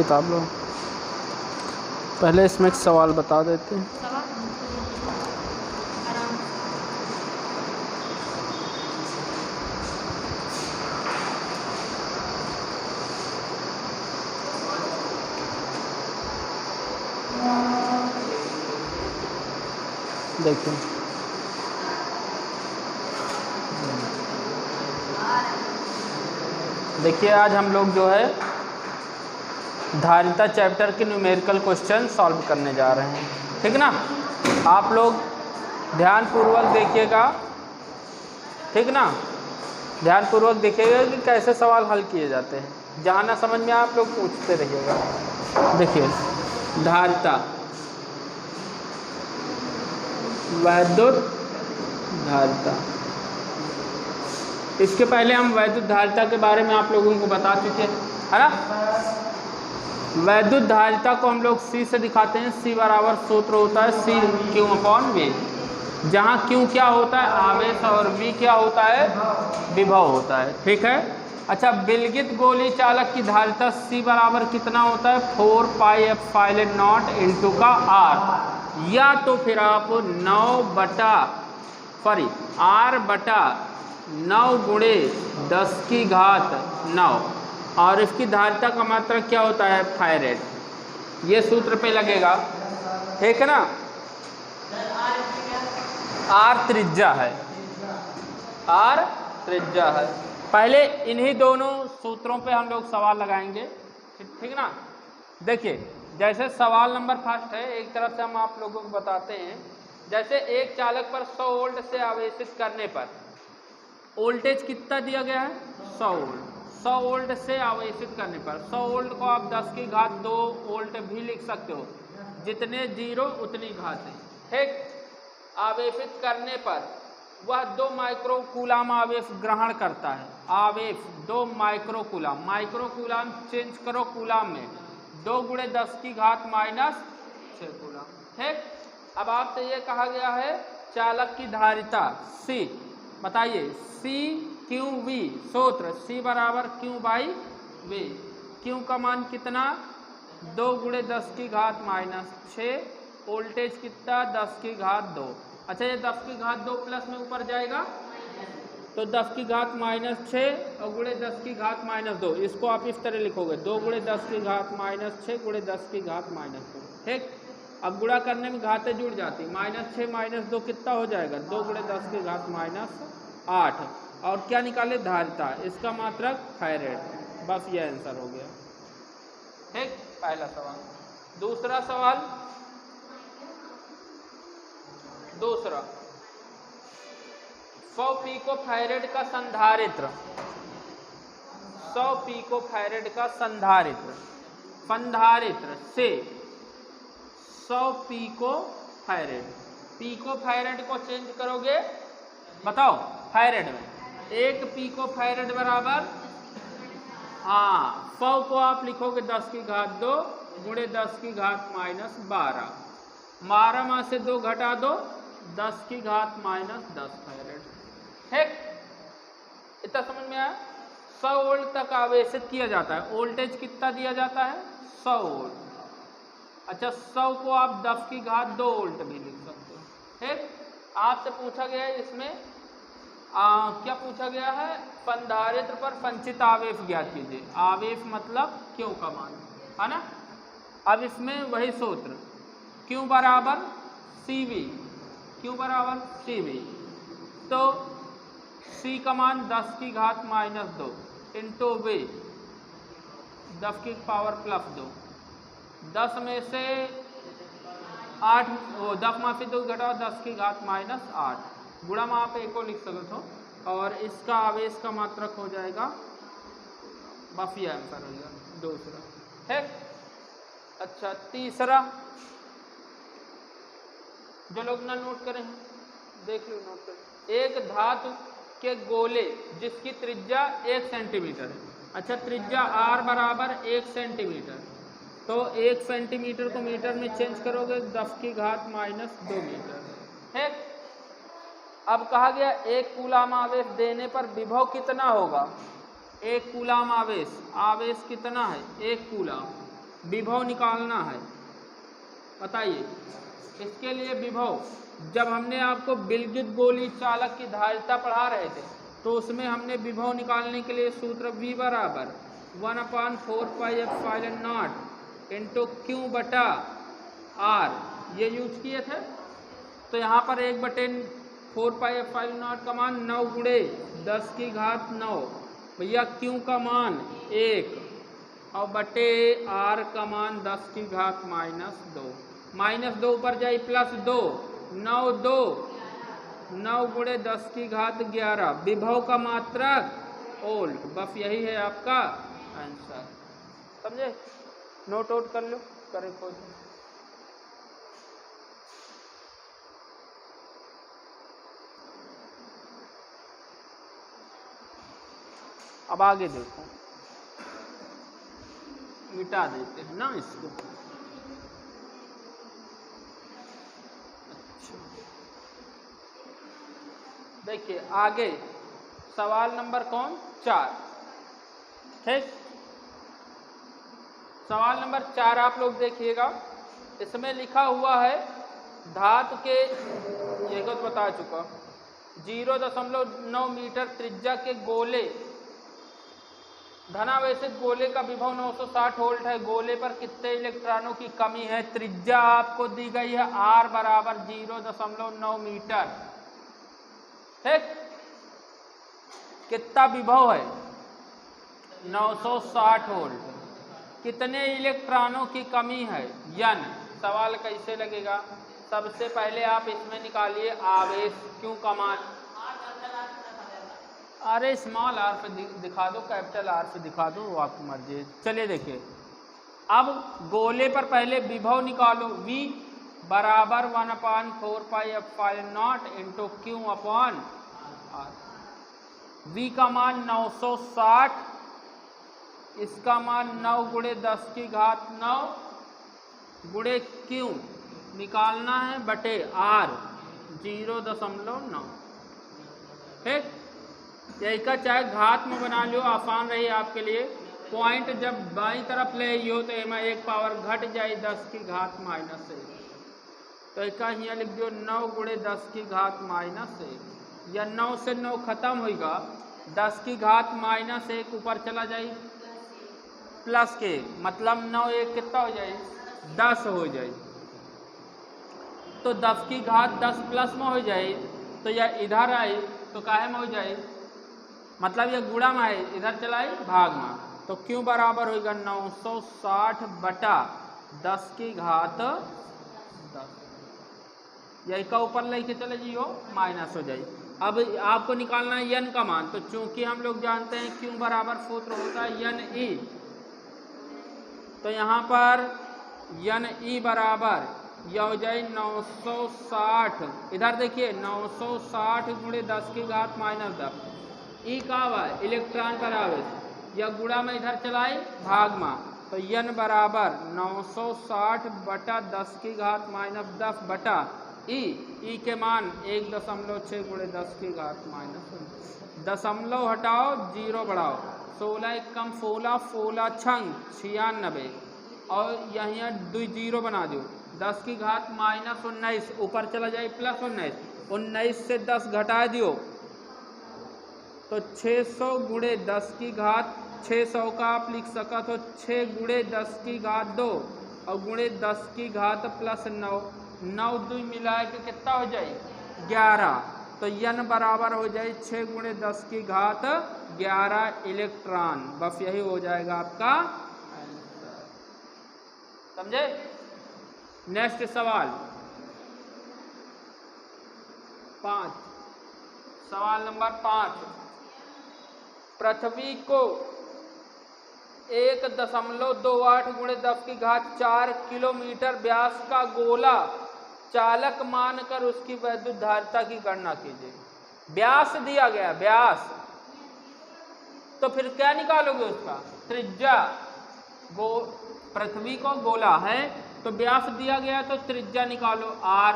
किताब लो। पहले इसमें एक सवाल बता देते हैं। देखिए आज हम लोग जो है धारिता चैप्टर के न्यूमेरिकल क्वेश्चन सॉल्व करने जा रहे हैं, ठीक ना। आप लोग ध्यानपूर्वक देखिएगा, ठीक ना। ध्यानपूर्वक देखिएगा कि कैसे सवाल हल किए जाते हैं। जहाँ ना समझ में आप लोग पूछते रहिएगा। देखिए धारिता, वैद्युत धारिता। इसके पहले हम वैद्युत धारिता के बारे में आप लोगों को बता चुके हैं, है ना। वैद्युत धारिता को हम लोग C से दिखाते हैं। C बराबर सूत्र होता है C Q/V, जहाँ Q क्या होता है आवेश और V क्या होता है विभव होता है, ठीक है। अच्छा, विलगित गोली चालक की धारिता C बराबर कितना होता है 4πε0 इंटू का R, या तो फिर आप 9 गुणे 10 की घात 9, और इसकी धारिता का मात्रक क्या होता है फैरेड। ये सूत्र पे लगेगा, ठीक है ना। R त्रिज्या है, R त्रिज्या है। पहले इन्हीं दोनों सूत्रों पे हम लोग सवाल लगाएंगे, ठीक ना। देखिए जैसे सवाल नंबर फर्स्ट है, एक तरफ से हम आप लोगों को बताते हैं। जैसे एक चालक पर 100 वोल्ट से आवेशित करने पर वोल्टेज कितना दिया गया है 100 वोल्ट। 100 वोल्ट से आवेशित करने पर 100 वोल्ट को आप 10 की घात 2 वोल्ट भी लिख सकते हो, जितने जीरो उतनी घातें, ठीक। आवेशित करने पर वह 2 माइक्रोकूलाम आवेश ग्रहण करता है। आवेश 2 माइक्रोकूलाम, माइक्रोकूलाम चेंज करो कूलाम में, 2 गुणे 10 की घात -6 कूलाम, ठीक। अब आपसे ये कहा गया है चालक की धारिता C, बताइए CQV सूत्र C बराबर Q/V। Q का मान कितना 2 गुणे 10 की घात -6, वोल्टेज कितना 10 की घात 2। अच्छा, ये 10 की घात 2 प्लस में ऊपर जाएगा तो 10 की घात -6 और गुणे 10 की घात -2, इसको आप इस तरह लिखोगे 2 गुणे 10 की घात -6 गुणे 10 की घात -2, ठीक। अब गुणा करने में घातें जुड़ जाती, -6 -2 कितना हो जाएगा 2 गुणे 10 की घात -8, और क्या निकाले धारिता, इसका मात्रक फैरेड। बस ये आंसर हो गया, ठीक, पहला सवाल। दूसरा सवाल, दूसरा 100 पिको फैरेड का संधारित्र, 100 पिको फैरेड का संधारित्र से 100 पिको फैरेड को चेंज करोगे, बताओ फैरेड में, 1 पिको फैरेड बराबर 100 को आप लिखोगे 10 की घात 2 गुणे 10 की घात -12, 12 में से 2 घटा दो 10 की घात -10 फैरेड, ठीक। इतना समझ में आया। 100 वोल्ट तक आवेशित किया जाता है, वोल्टेज कितना दिया जाता है 100 वोल्ट। अच्छा, 100 को आप 10 की घात 2 वोल्ट भी लिख सकते हो, ठीक। आपसे पूछा गया है इसमें क्या पूछा गया है, संधारित्र पर संचित आवेश ज्ञात कीजिए। आवेश मतलब Q का मान, है ना। अब इसमें वही सूत्र Q बराबर CV, तो C का मान 10 की घात -2 इंटू V 10 की पावर +2, 10 में से 8 10 में से 2 घटाओ 10 की घात -8, गुणा में आप एक को लिख सकते हो, और इसका आवेश का मात्रक हो जाएगा, बस ये आंसर हो जाएगा दूसरा, ठीक। अच्छा, तीसरा, जो लोग ना नोट करें देख लो, नोट करें। एक धातु के गोले जिसकी त्रिज्या 1 सेंटीमीटर है। अच्छा, त्रिज्या R बराबर 1 सेंटीमीटर, तो 1 सेंटीमीटर को मीटर में चेंज करोगे 10 की घात -2 मीटर, ठीक। अब कहा गया 1 कूलाम आवेश देने पर विभव कितना होगा। 1 कूलाम आवेश कितना है 1 कूलाम, विभव निकालना है। बताइए, इसके लिए विभव, जब हमने आपको विद्युत गोली चालक की धारिता पढ़ा रहे थे तो उसमें हमने विभव निकालने के लिए सूत्र V बराबर 1/4πε0 इंटू Q बटा R ये यूज किए थे। तो यहाँ पर 1/4πε0 का मान 9 गुणे 10 की घात 9, भैया Q का मान 1 और बटे R का मान 10 की घात -2, -2 ऊपर जाए +2, 9 गुणे 10 की घात 11, विभव का मात्रक वोल्ट। बस यही है आपका आंसर। समझे? नोट आउट कर लो, करें खोज। अब आगे देखो, मिटा देते हैं ना इसको। देखिए आगे सवाल नंबर 4, ठीक। सवाल नंबर 4 आप लोग देखिएगा, इसमें लिखा हुआ है धातु के, ये तो बता चुका, 0.9 मीटर त्रिज्या के गोले, धनावेशित गोले का विभव 960 वोल्ट है। गोले पर कितने इलेक्ट्रॉनों की कमी है? त्रिज्या आपको दी गई है R बराबर 0.9 मीटर, ठीक। कितना विभव है? 960 वोल्ट। कितने इलेक्ट्रॉनों की कमी है? N। सवाल कैसे लगेगा? सबसे पहले आप इसमें निकालिए आवेश Q का मान। अरे स्मॉल r पे दिखा दो, कैपिटल R पे दिखा दो, वो आपकी मर्जी है। चलिए देखिए, अब गोले पर पहले विभव निकालो। V बराबर 1/4πε0 into Q upon R। V का मान 960, इसका मान 9 गुणे 10 की घात 9 गुणे Q निकालना है बटे R 0.9, ठीक। यही का चाहे घात में बना लो, आसान रही आपके लिए। पॉइंट जब बाईं तरफ ले हो तो एमा एक पावर घट जाए 10 की घात -1, तो एक यहाँ लिख दो 9 गुणे 10 की घात -1, या 9 से 9 खत्म होगा, 10 की घात -1 ऊपर चला जाए प्लस के, मतलब 9 1 कितना हो जाए? 10 हो जाए। तो 10 की घात 10 प्लस में हो जाए, तो यह इधर आए तो काहे में हो जाए? मतलब यह गुणा में है, इधर चलाए भाग में। तो Q बराबर होगा 960 बटा 10 की घात 10, यही का ऊपर लेके चले जाइयो माइनस हो जाए। अब आपको निकालना है N का मान, तो चूंकि हम लोग जानते हैं Q बराबर सूत्र होता है NE, तो यहाँ पर NE बराबर यह हो जाए 960, इधर देखिए 960 गुणे 10 की घात -10, E का है इलेक्ट्रॉन पर आवेश, यह गुणा में इधर चलाए भाग में, तो N बराबर 960 बटा 10 की घात -10 बटा E के मान 1.6 गुणे 10 की घात -, दशमलव हटाओ 0 बढ़ाओ, 16 कम 16, 16 छंग 96, और यहाँ 2 0 बना दो, 10 की घात -19 ऊपर चला जाए +19, 19 से 10 घटा दियो तो 600 गुणे 10 की घात 600 का आप लिख सका तो 6 गुणे 10 की घात 2 और गुणे 10 की घात +9, 9 2 मिला के कितना हो जाए? 11। तो N बराबर हो जाए 6 गुणे 10 की घात 11 इलेक्ट्रॉन। बस यही हो जाएगा आपका आंसर। समझे? नेक्स्ट सवाल 5, सवाल नंबर 5, पृथ्वी को 1.28 गुणे 10 की घात 4 किलोमीटर व्यास का गोला चालक मानकर उसकी वैद्युत धारिता की गणना कीजिए। व्यास दिया गया, व्यास, तो फिर क्या निकालोगे उसका? त्रिज्या। पृथ्वी को गोला है तो व्यास दिया गया तो त्रिज्या निकालो R।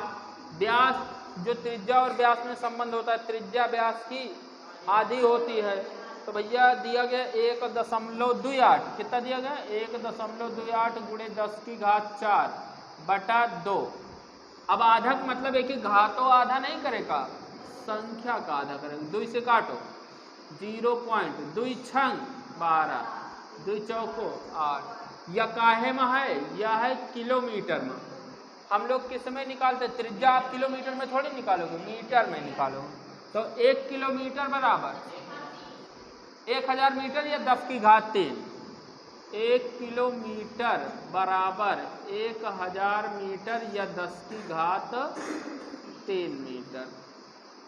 व्यास, जो त्रिज्या और व्यास में संबंध होता है, त्रिज्या व्यास की आधी होती है, तो भैया दिया गया 1.28, कितना दिया गया 1.28 गुणे 10 की घात 4 बटा 2। अब आधा मतलब है कि घातों आधा नहीं करेगा, संख्या का आधा करेगा। 2 से काटो 0.2 छंग 12 2 चौको 8। यह काहे में है, यह है किलोमीटर में। हम लोग किस में निकालते, त्रिज्या आप किलोमीटर में थोड़ी निकालोगे, मीटर में निकालोगे। तो 1 किलोमीटर बराबर 1000 मीटर या 10 की घात 3। 1 किलोमीटर बराबर 1000 मीटर या 10 की घात 3 मीटर,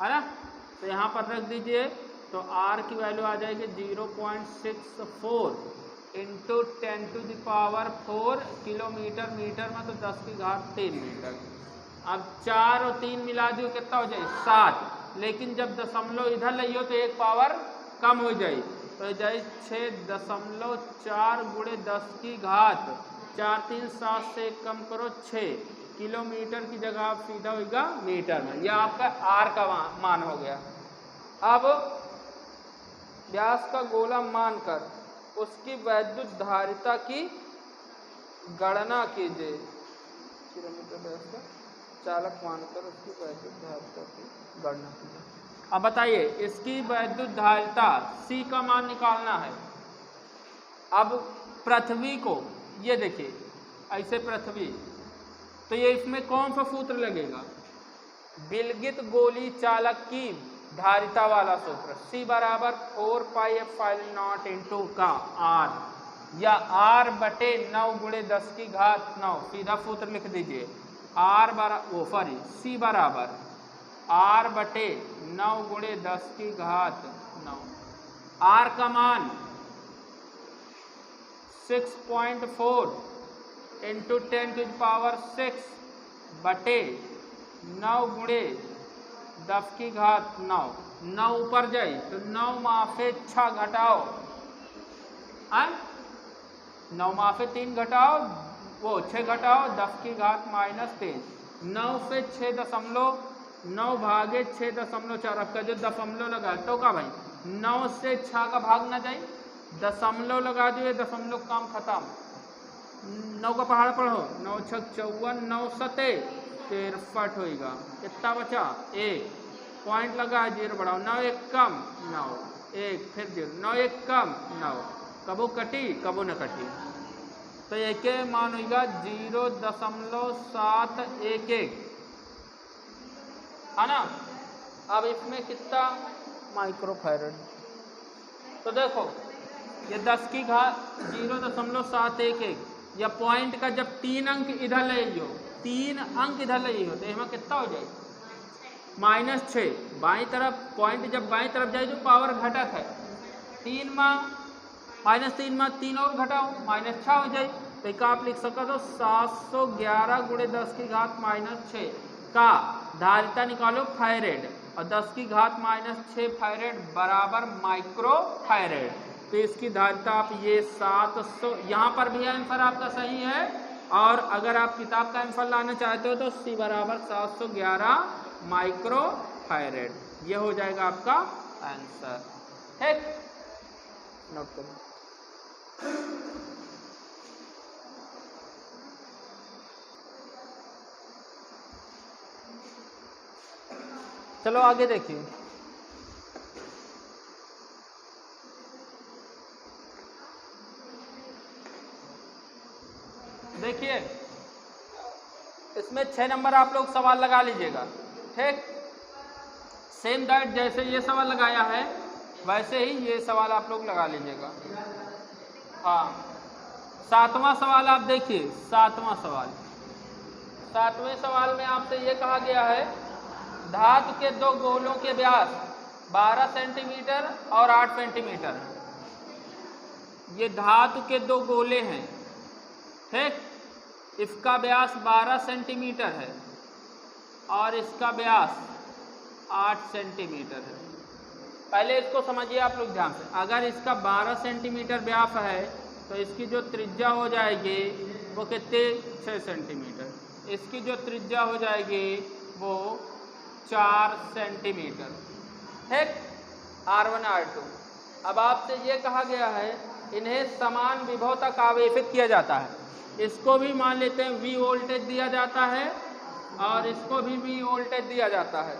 है ना। तो यहाँ पर रख दीजिए, तो r की वैल्यू आ जाएगी 0.64 इंटू 10⁴ किलोमीटर, मीटर में तो 10 की घात 3 मीटर। अब 4 और 3 मिला दियो कितना हो जाए 7, लेकिन जब दशमलव इधर लियो तो एक पावर कम हो जाए, तो जाए 6.4 गुणे 10 की घात 4 3 7 से कम करो 6 किलोमीटर की जगह आप सीधा होगा मीटर में। यह आपका r का मान हो गया। अब व्यास का गोला मानकर उसकी वैद्युत धारिता की गणना कीजिए। किलोमीटर व्यास का चालक मानकर उसकी वैद्युत धारिता की गणना कीजिए। अब बताइए, इसकी वैद्युत धारिता C का मान निकालना है। अब पृथ्वी को ये देखिए ऐसे पृथ्वी, तो ये इसमें कौन सा सूत्र लगेगा, विलगित गोली चालक की धारिता वाला सूत्र। C बराबर 4πε0 इंटू का R या R बटे 9 गुणे 10 की घात 9, सीधा सूत्र लिख दीजिए। C बराबर R बटे 9 गुणे 10 की घात 9। R का मान 6.4 इंटू 10⁶ बटे 9 गुणे 10 की घात 9। 9 ऊपर जाए तो 9 माफे 6 घटाओ, 9 माफे 3 घटाओ, वो 6 घटाओ 10 की घात -3। 9 से 6.9 भागे 6.4, आपका जो दशमलव लगा तो का भाई 9 से 6 का भाग ना जाए, दशमलव लगा दिए, दशमलव काम खत्म। 9 का पहाड़ पढ़ो, 9 छक 54, 9 सते 63 होगा। कितना बचा 1, पॉइंट लगा 0 बढ़ाओ, 9 1 कम 9 1 फिर 0, 9 1 कम 9, कबो कटी कबो न कटी, तो एक के मान होगा 0.711, है ना। अब इसमें कितना माइक्रोफैरड, तो देखो ये 10 की घात 0.711 या पॉइंट का जब 3 अंक इधर ले लो, 3 अंक इधर ले लो, तो इसमें कितना हो जाए -6। बाईं तरफ पॉइंट जब बाईं तरफ जाए तो पावर घटक है, 3 में -3 में 3 और घटाओ -6 हो जाए, तो एक आप लिख सको तो 711 गुणे 10 की घात -6 का धारिता निकालो फैरेड, और 10 की घात -6 फैरेड बराबर माइक्रोफैरेड। तो इसकी धारिता आप ये 700, यहाँ पर भी आंसर आपका सही है, और अगर आप किताब का आंसर लाना चाहते हो तो C बराबर 711 माइक्रोफैरेड, ये हो जाएगा आपका आंसर। ठीक, नोट करो। चलो आगे देखिए, देखिए इसमें 6 नंबर आप लोग सवाल लगा लीजिएगा। ठीक, सेम दैट जैसे ये सवाल लगाया है वैसे ही ये सवाल आप लोग लगा लीजिएगा। हाँ, 7वां सवाल आप देखिए, 7वां सवाल, 7वें सवाल में आपसे ये कहा गया है धातु के 2 गोलों के व्यास 12 सेंटीमीटर और 8 सेंटीमीटर है। ये धातु के 2 गोले हैं, ठीक, इसका व्यास 12 सेंटीमीटर है और इसका व्यास 8 सेंटीमीटर है। पहले इसको समझिए आप लोग ध्यान से, अगर इसका 12 सेंटीमीटर व्यास है तो इसकी जो त्रिज्या हो जाएगी वो कितने 6 सेंटीमीटर, इसकी जो त्रिज्या हो जाएगी वो 4 सेंटीमीटर। ठीक, R1 R2, अब आपसे ये कहा गया है इन्हें समान विभव तक आवेशित किया जाता है। इसको भी मान लेते हैं V वोल्टेज दिया जाता है और इसको भी V वोल्टेज दिया जाता है।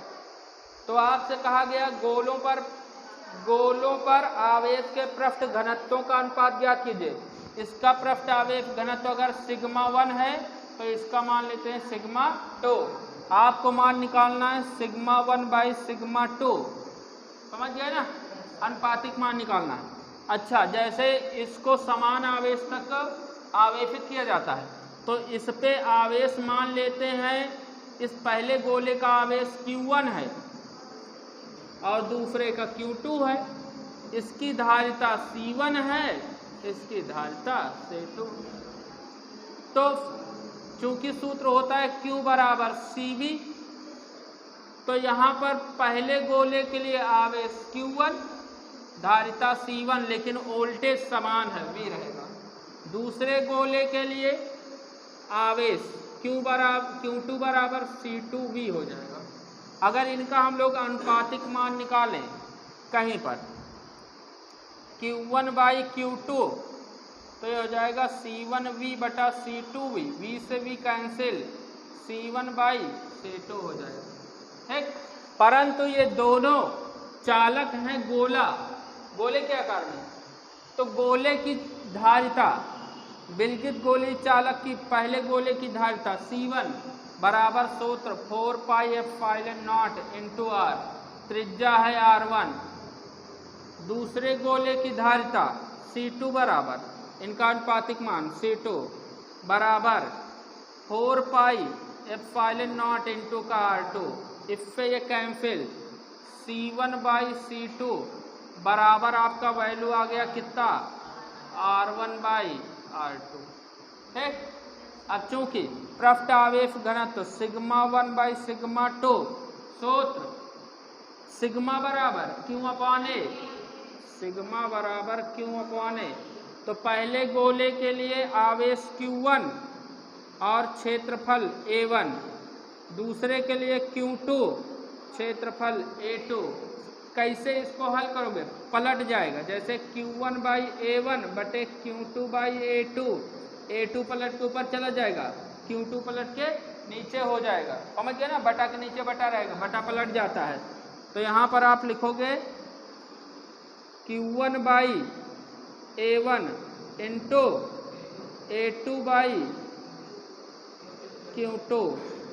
तो आपसे कहा गया गोलों पर आवेश के पृष्ठ घनत्वों का अनुपात ज्ञात कीजिए। इसका पृष्ठ आवेश घनत्व अगर सिग्मा 1 है तो इसका मान लेते हैं सिग्मा 2। आपको मान निकालना है सिग्मा 1 बाई सिग्मा 2, समझ गए ना, अनुपातिक मान निकालना है। अच्छा, जैसे इसको समान आवेश तक आवेशित किया जाता है तो इस पे आवेश मान लेते हैं, इस पहले गोले का आवेश Q1 है और दूसरे का Q2 है। इसकी धारिता C1 है, इसकी धारिता C2। तो चूंकि सूत्र होता है Q बराबर CV, तो यहाँ पर पहले गोले के लिए आवेश Q1, धारिता C1, लेकिन वोल्टेज समान है, V रहेगा। दूसरे गोले के लिए आवेश Q2 बराबर C2V हो जाएगा। अगर इनका हम लोग अनुपातिक मान निकालें कहीं पर Q1 बाई Q2 तो ये हो जाएगा C1V बटा C2V, V से V cancel, C1 by C2 हो जाएगा, ठीक। परंतु ये दोनों चालक हैं गोले के आकार में, तो गोले की धारिता विलगित गोली चालक की पहले गोले की धारिता C1 बराबर सूत्र 4 pi epsilon not into R, त्रिज्या है R1। दूसरे गोले की धारिता C2 बराबर, इनका अनुपातिक मान C2 बराबर 4 पाई एप्सिलॉन नॉट इंटू का R2, इससे ये कैंसिल, C1 बाई C2 बराबर आपका वैल्यू आ गया कितना, R1 बाई R2, ठीक। अब चूंकि पृष्ठ आवेश घनत्व सिग्मा 1 बाई सिग्मा 2, सूत्र सिग्मा बराबर Q अपॉन A, सिग्मा बराबर Q अपॉन A। तो पहले गोले के लिए आवेश Q1 और क्षेत्रफल A1, दूसरे के लिए Q2 क्षेत्रफल A2। कैसे इसको हल करोगे, पलट जाएगा, जैसे Q1 बाई A1 बटे Q2 बाई A2, A2 पलट के ऊपर चला जाएगा, Q2 पलट के नीचे हो जाएगा, समझ गए ना, बटा के नीचे बटा रहेगा, बटा पलट जाता है। तो यहाँ पर आप लिखोगे Q1 by A1 into A2 by Q2,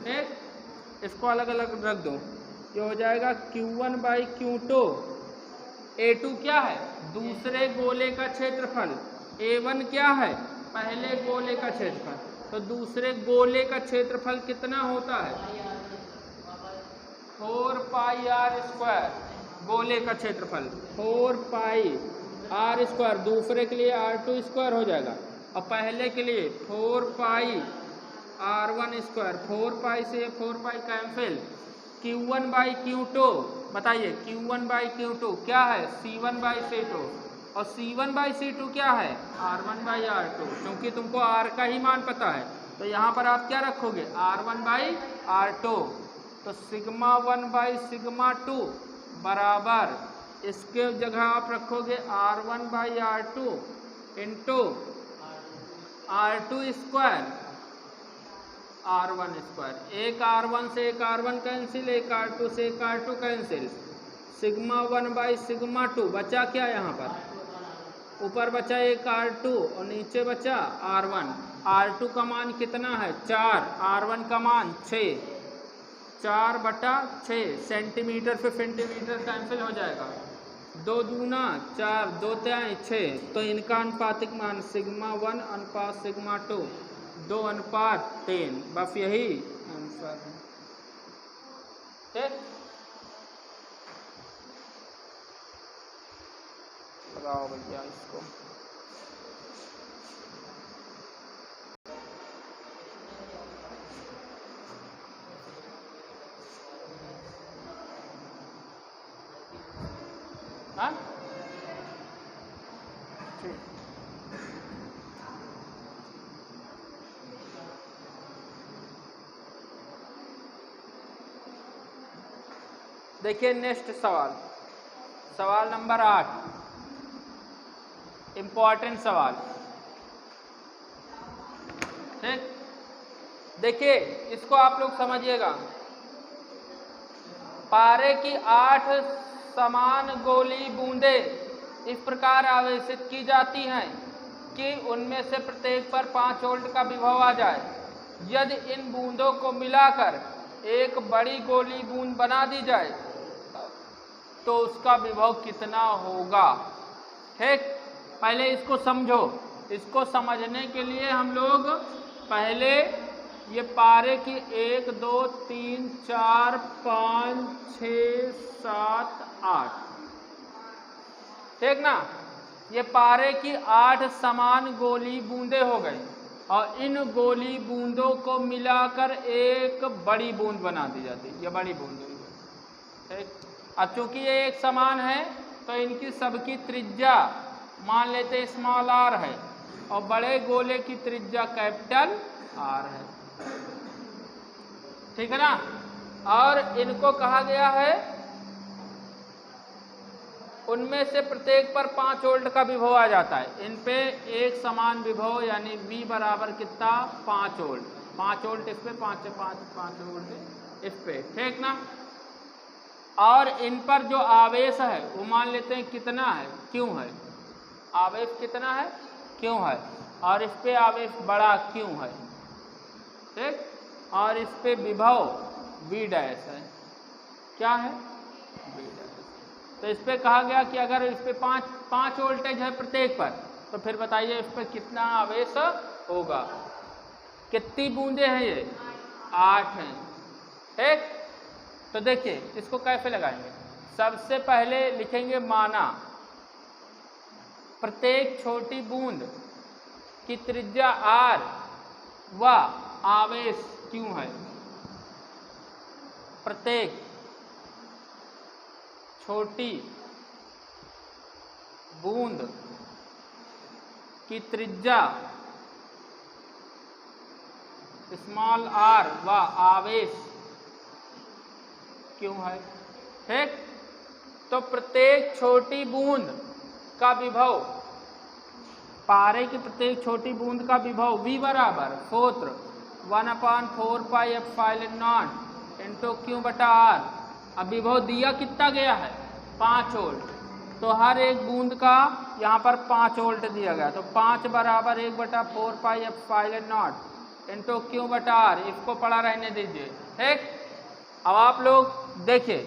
ठीक। इसको अलग अलग रख दो, ये हो जाएगा Q1 बाई Q2। A2 क्या है, दूसरे गोले का क्षेत्रफल, A1 क्या है, पहले गोले का क्षेत्रफल। तो दूसरे गोले का क्षेत्रफल कितना होता है, 4 पाई R स्क्वायर, गोले का क्षेत्रफल 4 पाई R स्क्वायर, दूसरे के लिए R2 स्क्वायर हो जाएगा, और पहले के लिए 4 पाई R1 स्क्वायर, 4 पाई से 4 pi cancel, Q1 by Q2, बताइए Q1 बाई Q2 क्या है, C1 बाई C2, और C1 बाई C2 क्या है, R1 बाई R2। क्योंकि तुमको R का ही मान पता है तो यहाँ पर आप क्या रखोगे, R1 बाई R2। तो सिग्मा 1 बाई सिग्मा 2 बराबर, इसके जगह आप रखोगे R1 by R2 into R2 square, R1 square, एक R1 से एक R1 कैंसिल, एक R2 से एक R2 cancel, sigma 1 by sigma 2 बचा क्या, यहाँ पर ऊपर बचा एक R2 और नीचे बचा R1। R2 का मान कितना है, 4, R1 का मान 6, 4 बटा 6, सेंटीमीटर से सेंटीमीटर कैंसिल हो जाएगा, 2 दूना 4, 2 तिहाई 6। तो इनका अनुपातिक मान सिग्मा 1 अनुपात सिग्मा 2, 2 अनुपात 3, बस यही आंसर है, ठीक। लगाओ भैया इसको, हाँ ठीक। देखिए नेक्स्ट सवाल, सवाल नंबर 8। इंपॉर्टेंट सवाल। ठीक, देखिए इसको आप लोग समझिएगा। पारे की 8 समान गोली बूंदें इस प्रकार आवेशित की जाती हैं कि उनमें से प्रत्येक पर 5 वोल्ट का विभव आ जाए। यदि इन बूंदों को मिलाकर एक बड़ी गोली बूंद बना दी जाए तो उसका विभव कितना होगा। ठीक, पहले इसको समझो। इसको समझने के लिए हम लोग पहले ये पारे की 1 2 3 4 5 6 7 8, ठीक ना, ये पारे की 8 समान गोली बूंदें हो गई और इन गोली बूंदों को मिलाकर एक बड़ी बूंद बना दी जाती है। ये बड़ी बूंद हो गई। ठीक, अब चूंकि ये एक समान है तो इनकी सबकी त्रिज्या मान लेते स्मॉल आर है और बड़े गोले की त्रिज्या कैपिटल आर है। ठीक है ना, और इनको कहा गया है उनमें से प्रत्येक पर 5 वोल्ट का विभव आ जाता है। इन पे एक समान विभव यानी V बराबर कितना 5 वोल्ट। 5 वोल्ट इस पे 5 वोल्ट इस पे। ठीक ना, और इन पर जो आवेश है वो मान लेते हैं कितना है, क्यों है। आवेश कितना है, क्यों है, और इस पे आवेश बड़ा क्यों है। ठीक, और इस पे विभव V डैश है। क्या है, V डैश। तो इस पे कहा गया कि अगर इस पे 5 वोल्टेज है प्रत्येक पर, तो फिर बताइए इस पर कितना आवेश होगा। कितनी बूंदे हैं ये, 8 हैं। ठीक, तो देखिए इसको कैसे लगाएंगे। सबसे पहले लिखेंगे माना प्रत्येक छोटी बूंद की त्रिज्या R व आवेश Q है। प्रत्येक छोटी बूंद की त्रिज्या स्मॉल r व आवेश क्यों है। ठीक, तो प्रत्येक छोटी बूंद का विभव, पारे की प्रत्येक छोटी बूंद का विभव V बराबर सूत्र 1/4 pi epsilon not into Q बटा R। अब विभव दिया कितना गया है 5 वोल्ट, तो हर एक बूंद का यहाँ पर 5 वोल्ट दिया गया, तो 5 बराबर 1/4 pi epsilon not into Q बटा R। इसको पड़ा रहने दीजिए। ठीक, अब आप लोग देखिए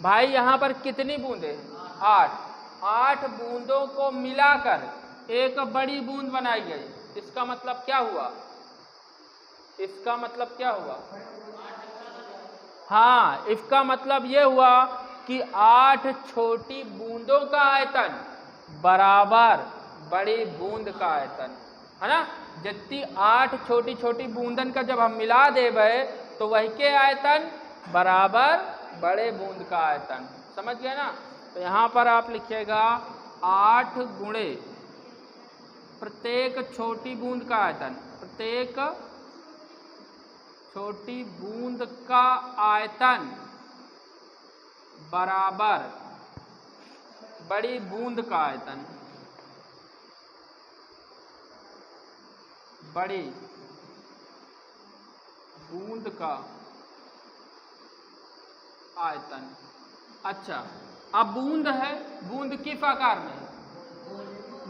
भाई यहाँ पर कितनी बूंदें हैं, 8 बूंदों को मिलाकर एक बड़ी बूंद बनाई गई। इसका मतलब क्या हुआ, इसका मतलब क्या हुआ, हाँ, इसका मतलब ये हुआ कि 8 छोटी बूंदों का आयतन बराबर बड़ी बूंद का आयतन है ना। जितनी 8 छोटी छोटी बूंदन का जब हम मिला देवे तो वही के आयतन बराबर बड़े बूंद का आयतन। समझ गए ना। तो यहाँ पर आप लिखिएगा 8 गुणे प्रत्येक छोटी बूंद का आयतन, प्रत्येक छोटी बूंद का आयतन बराबर बड़ी बूंद का आयतन, बड़ी बूंद का आयतन। अच्छा, अब बूंद है, बूंद किस आकार में है,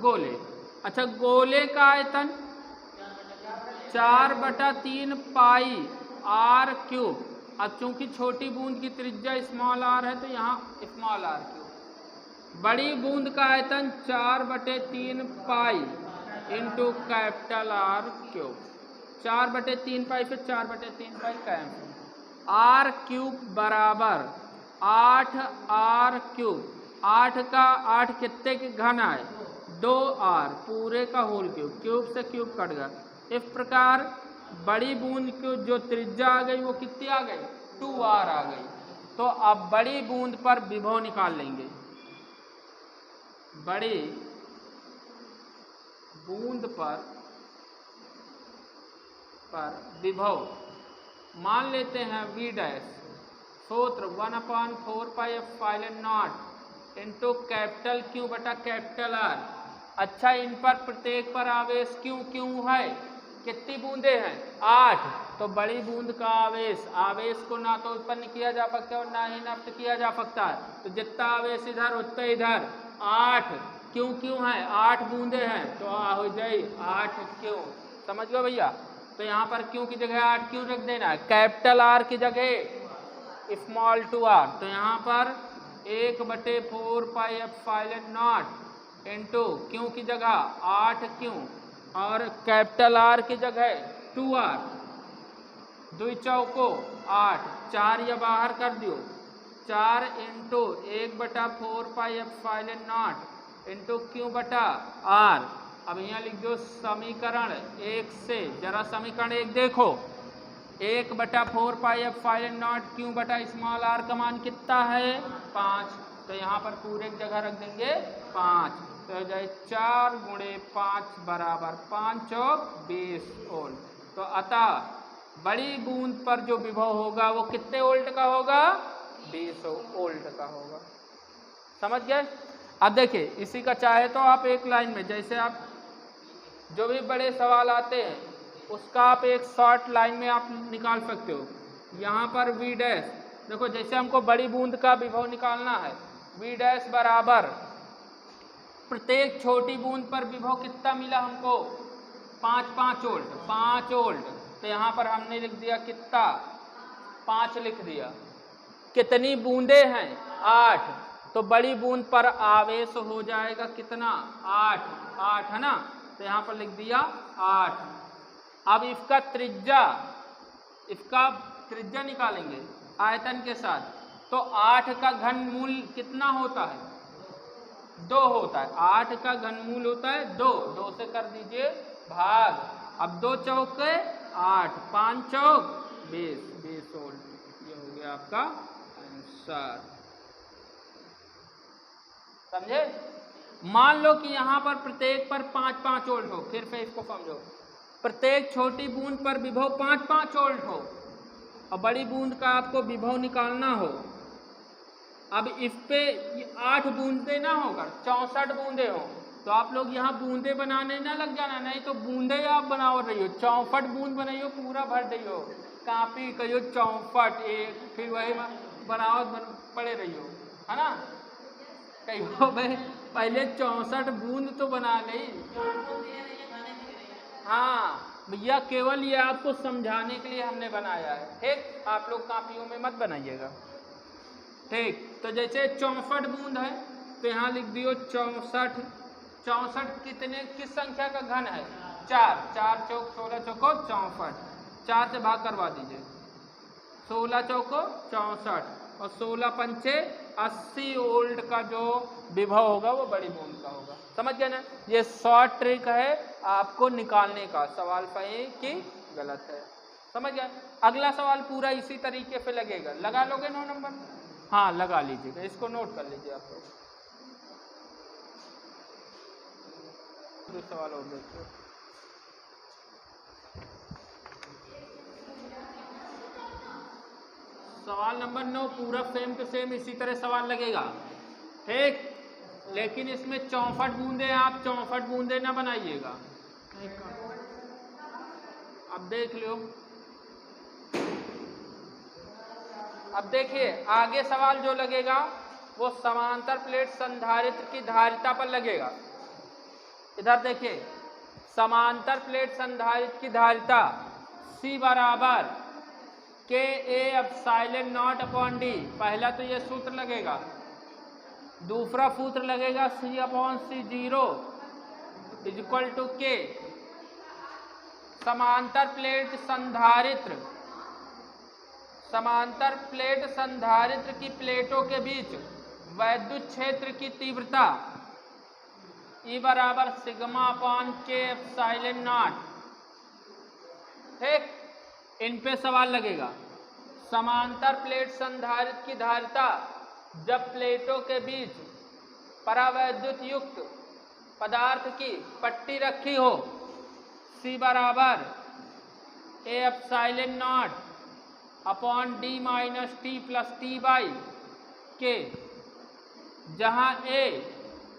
गोले। अच्छा, गोले का आयतन 4/3 पाई R क्यूब। अब चूंकि छोटी बूंद की त्रिज्या स्मॉल r है तो यहाँ स्मॉल r क्यूब। बड़ी बूंद का आयतन 4/3 pi into capital R cube. 4/3 पाई फिर 4/3 पाई कैपिटल R क्यूब बराबर 8R क्यूब। 8 का 8 कितने के घन आए 2R पूरे का होल क्यूब, क्यूब से क्यूब कट गया। इस प्रकार बड़ी बूंद की जो त्रिज्या आ गई वो कितनी आ गई 2R आ गई। तो अब बड़ी बूंद पर विभव निकाल लेंगे। बड़ी बूंद पर विभव मान लेते हैं V डैश, सूत्र 1/4 pi epsilon not into capital Q बटा कैपिटल R। अच्छा, इन पर प्रत्येक पर आवेश क्यों क्यों है? कितनी बूंदे हैं? 8। तो बड़ी बूंद का आवेश को ना तो उत्पन्न किया जा सकता है और ना ही नष्ट किया जा सकता है, तो जितना आवेश इधर उतना इधर। 8 क्यों क्यों है? 8 बूंदे हैं तो हो जाए 8 क्यों। समझ गए भैया? तो यहाँ पर क्यों की जगह 8 क्यों रख देना है, कैपिटल आर की जगह स्मॉल टू आर। तो यहाँ पर 1/4 पाई एप्सिलॉन नॉट इंटू क्यों की जगह 8 क्यों और कैपिटल आर की जगह 2r, 2 चौको 8, 4 या बाहर कर दियो, 4 into 1/4 pi epsilon not into Q बटा आर। अब यहाँ लिख दो समीकरण 1 से, जरा समीकरण 1 देखो, 1/4 पाई एप्सिलॉन नॉट क्यू बटा स्मॉल आर का मान कितना है? 5। तो यहाँ पर पूरे जगह रख देंगे 5, तो हो जाए 4 × 5 बराबर 5 चौक 20 वोल्ट। तो अतः बड़ी बूंद पर जो विभव होगा वो कितने वोल्ट का होगा? 20 वोल्ट का होगा। समझ गए? अब देखिए इसी का चाहे तो आप एक लाइन में, जैसे आप जो भी बड़े सवाल आते हैं उसका आप एक शॉर्ट लाइन में आप निकाल सकते हो। यहाँ पर V डैश देखो, जैसे हमको बड़ी बूंद का विभव निकालना है, V डैश बराबर प्रत्येक छोटी बूंद पर विभव कितना मिला हमको? 5 वोल्ट, 5 वोल्ट। तो यहाँ पर हमने लिख दिया कितना? 5 लिख दिया। कितनी बूंदे हैं? 8। तो बड़ी बूंद पर आवेश हो जाएगा कितना? 8 है ना, तो यहाँ पर लिख दिया 8। अब इसका त्रिज्या निकालेंगे आयतन के साथ, तो 8 का घनमूल कितना होता है? 2 होता है। 8 का घनमूल होता है 2, 2 से कर दीजिए भाग। अब 2 चौके 8, 5 चौक 20, 20 वोल्ट। ये हो गया आपका आंसर। समझे? मान लो कि यहाँ पर प्रत्येक पर 5 वोल्ट हो, फिर से इसको समझो, प्रत्येक छोटी बूंद पर विभव 5 वोल्ट हो और बड़ी बूंद का आपको विभव निकालना हो। अब इस पे 8 बूंदे ना होकर 64 बूंदे हो, तो आप लोग यहाँ बूंदे बनाने ना लग जाना, नहीं तो बूंदे आप बनाओ रही हो, 64 बूंद बनाइयो, पूरा भर रही हो कापी कहियो 64, एक फिर वही बनाओ पड़े रही हो, है ना? कहियो भाई पहले 64 बूंद तो बना ली। हाँ भैया, केवल ये आपको समझाने के लिए हमने बनाया है, ठीक? आप लोग कापियों में मत बनाइएगा, ठीक? तो जैसे 64 बूंद है तो यहाँ लिख दियो 64। 64 किस संख्या का घन है? 4। 4 चौक 16 चौको 64, 4 से भाग करवा दीजिए, 16 चौको 64 और 16 पंचे 80 वोल्ट का जो विभव होगा वो बड़ी बूंद का होगा। समझ गए ना? ये शॉर्ट ट्रिक है आपको निकालने का, सवाल सही कि गलत है। समझ गए? अगला सवाल पूरा इसी तरीके से लगेगा, लगा लोगे 9 नंबर? हाँ लगा लीजिएगा, इसको नोट कर लीजिए आप लोग। सवाल और देखिए, सवाल नंबर 9 पूरा सेम टू सेम इसी तरह सवाल लगेगा, ठीक? लेकिन इसमें 64 बूंदे हैं, आप 64 बूंदे ना बनाइएगा। अब देख लो, अब देखिए आगे सवाल जो लगेगा वो समांतर प्लेट संधारित्र की धारिता पर लगेगा। इधर देखिए, समांतर प्लेट संधारित्र की धारिता C बराबर KA/ε0/d। पहला तो ये सूत्र लगेगा, दूसरा सूत्र लगेगा C/C0 = K। समांतर प्लेट संधारित्र की प्लेटों के बीच वैद्युत क्षेत्र की तीव्रता E बराबर σ/K/ε0, ठीक? इन पे सवाल लगेगा। समांतर प्लेट संधारित्र की धारिता जब प्लेटों के बीच परावैद्युत युक्त पदार्थ की पट्टी रखी हो, C बराबर A/ε0/d - t + t/K, जहाँ A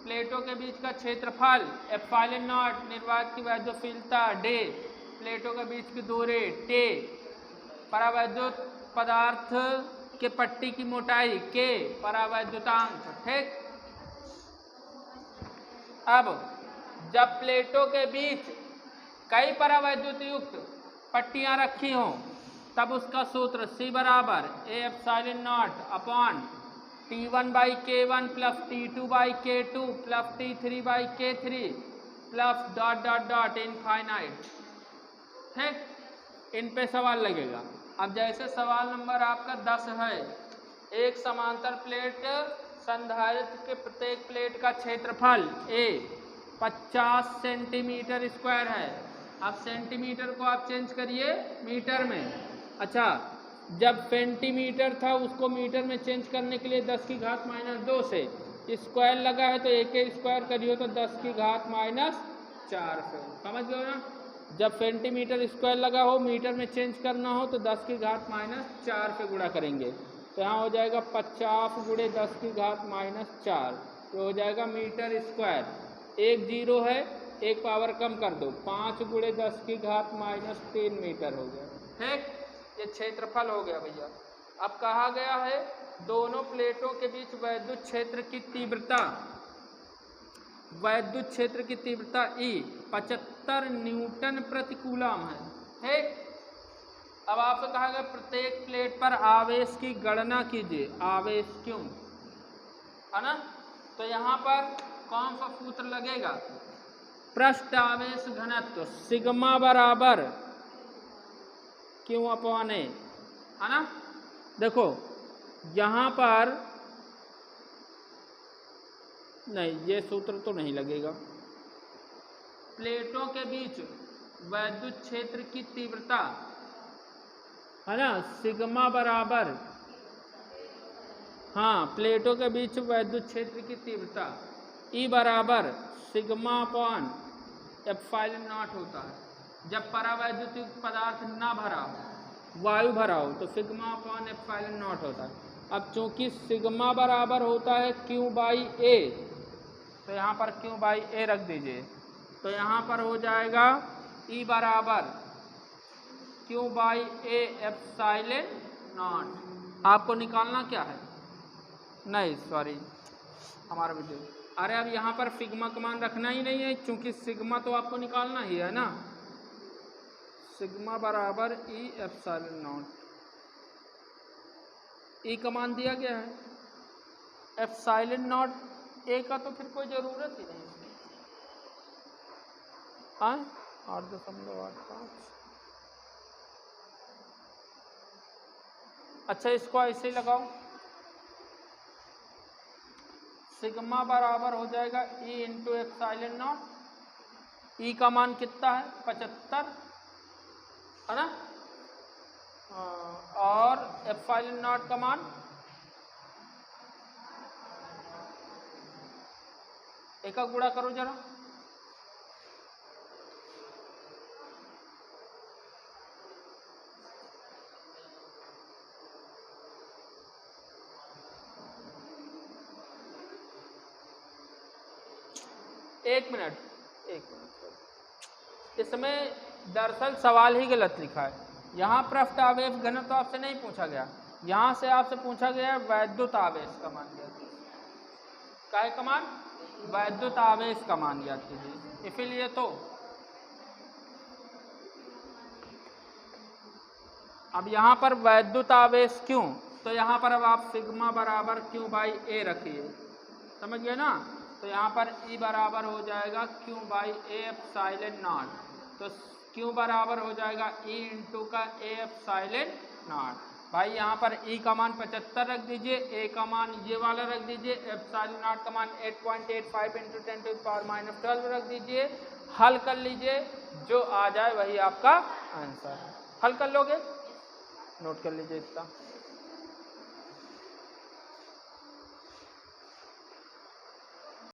प्लेटों के बीच का क्षेत्रफल एप्सिलॉन नॉट, निर्वात की वैद्युतशीलता डे, प्लेटों के बीच की दूरी टे, परावैद्युत पदार्थ के पट्टी की मोटाई के, परावैद्युतांक। ठीक, अब जब प्लेटों के बीच कई परावैद्युत युक्त पट्टियां रखी हों तब उसका सूत्र C बराबर A epsilon not upon T1 by K1 plus T2 by K2 plus T3 by K3 plus dot dot dot infinite. ठीक, इन पे सवाल लगेगा। अब जैसे सवाल नंबर आपका 10 है, एक समांतर प्लेट संधारित्र के प्रत्येक प्लेट का क्षेत्रफल A 50 सेंटीमीटर स्क्वायर है। अब सेंटीमीटर को आप चेंज करिए मीटर में। अच्छा, जब सेंटीमीटर था उसको मीटर में चेंज करने के लिए 10 की घात -2 से स्क्वायर लगा है तो एक स्क्वायर करिए तो 10 की घात -4 से। समझ गए ना? जब सेंटीमीटर स्क्वायर लगा हो मीटर में चेंज करना हो तो 10 की घात -4 से गुणा करेंगे तो यहाँ हो जाएगा 50 गुणे 10 की घात -4 तो हो जाएगा मीटर स्क्वायर। एक जीरो है, एक पावर कम कर दो, 5 गुणे 10 की घात -3 मीटर हो गया। ठीक, ये क्षेत्रफल हो गया भैया। अब कहा गया है दोनों प्लेटों के बीच वैद्युत क्षेत्र की तीव्रता, वैद्युत क्षेत्र की तीव्रता E 75 न्यूटन प्रति कूलम है। ठीक, अब आपसे कहा गया प्रत्येक प्लेट पर आवेश की गणना कीजिए। आवेश क्यों है ना? तो यहाँ पर कौन सा सूत्र लगेगा? पृष्ठ आवेश घनत्व सिग्मा बराबर क्यों अपॉन ए, है ना? देखो यहाँ पर नहीं, ये सूत्र तो नहीं लगेगा। प्लेटों के बीच वैद्युत क्षेत्र की तीव्रता है ना, सिग्मा बराबर, हाँ, प्लेटों के बीच वैद्युत क्षेत्र की तीव्रता E बराबर सिग्मा अपॉन एप्सिलॉन नॉट होता है। जब परावैद्युत पदार्थ ना भरा हो, वायु भरा हो तो सिग्मा अपॉन एप्सिलॉन नॉट होता है। अब चूंकि सिग्मा बराबर होता है Q बाई ए तो यहाँ पर Q बाई ए रख दीजिए तो यहाँ पर हो जाएगा E बराबर Q by A epsilon not. आपको निकालना क्या है? नहीं सॉरी, हमारा वीडियो, अरे अब यहाँ पर सिग्मा का मान रखना ही नहीं है क्योंकि सिग्मा तो आपको निकालना ही है ना। सिग्मा बराबर E एप्सिलॉन नॉट, E का मान दिया गया है, एप्सिलॉन नॉट ए का तो फिर कोई ज़रूरत ही नहीं। हाँ, 8.85। अच्छा, इसको ऐसे ही लगाओ, सिग्मा बराबर हो जाएगा E into epsilon not. E का मान कितना है? 75 है ना, और एप्सिलॉन नॉट का मान एक का गुणा करो जरा, एक मिनट, इसमें दरअसल सवाल ही गलत लिखा है। यहाँ पृष्ठ आवेश घनत्व तो आपसे नहीं पूछा गया, यहाँ से आपसे पूछा गया वैद्युत आवेश का मान ज्ञात कीजिए। काय का मान? वैद्युत आवेश का मान ज्ञात कीजिए। इसीलिए तो अब यहाँ पर वैद्युत आवेश क्यों, तो यहाँ पर अब आप सिग्मा बराबर Q बाई ए रखिए, समझ गए ना? तो यहाँ पर E बराबर हो जाएगा Q by A epsilon not, तो Q बराबर हो जाएगा E इंटू का ए एप्सिलॉन नॉट। भाई यहाँ पर E का मान 75 रख दीजिए, A का मान ये वाला रख दीजिए, एप्सिलॉन नॉट का मान 8.85 इंटू 10⁻12 रख दीजिए। हल कर लीजिए, जो आ जाए वही आपका आंसर। हल कर लोगे? नोट कर लीजिए इसका।